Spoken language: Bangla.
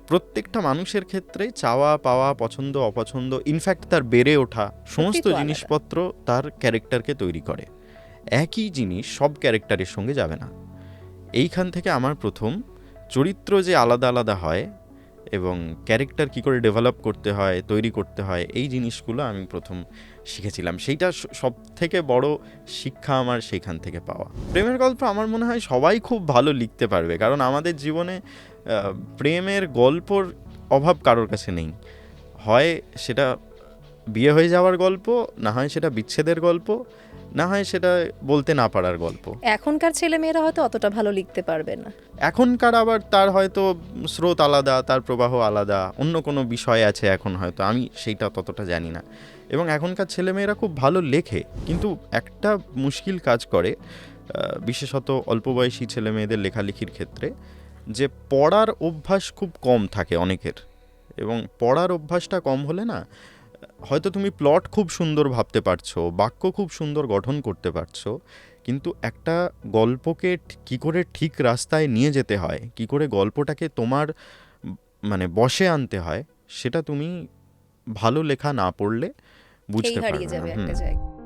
প্রত্যেকটা মানুষের ক্ষেত্রে চাওয়া পাওয়া, পছন্দ অপছন্দ, ইনফ্যাক্ট তার বেড়ে ওঠা সমস্ত তো আলাদা। জিনিসপত্র তার ক্যারেক্টারকে তৈরি করে। একই জিনিস সব ক্যারেক্টারের সঙ্গে যাবে না। এইখান থেকে আমার প্রথম চরিত্র যে আলাদা আলাদা হয় এবং ক্যারেক্টার কী করে ডেভেলপ করতে হয়, তৈরি করতে হয়, এই জিনিসগুলো আমি প্রথম শিখেছিলাম। সেইটা সব থেকে বড় শিক্ষা আমার সেইখান থেকে পাওয়া। প্রেমের গল্প আমার মনে হয় সবাই খুব ভালো লিখতে পারবে, কারণ আমাদের জীবনে প্রেমের গল্পর অভাব কারোর কাছে নেই। হয় সেটা বিয়ে হয়ে যাওয়ার গল্প, না হয় সেটা বিচ্ছেদের গল্প, না হয় সেটা বলতে না পারার গল্প। এখনকার ছেলেমেয়েরা হয়তো অতটা ভালো লিখতে পারবে না। এখনকার আবার তার হয়তো স্রোত আলাদা, তার প্রবাহ আলাদা, অন্য কোনো বিষয় আছে এখন, হয়তো আমি সেইটা ততটা জানি না। এবং এখনকার ছেলেমেয়েরা খুব ভালো লেখে, কিন্তু একটা মুশকিল কাজ করে বিশেষত অল্প বয়সী ছেলেমেয়েদের লেখালেখির ক্ষেত্রে, যে পড়ার অভ্যাস খুব কম থাকে অনেকের। এবং পড়ার অভ্যাসটা কম হলে না, হয়তো তুমি প্লট খুব সুন্দর ভাবতে পারছো, বাক্য খুব সুন্দর গঠন করতে পারছো, কিন্তু একটা গল্পকে কি করে ঠিক রাস্তায় নিয়ে যেতে হয়, কি করে গল্পটাকে তোমার মানে বশে আনতে হয়, সেটা তুমি ভালো লেখা না পড়লে বুঝতে হারিয়ে পারবে না। যাবে একটা জায়গায়।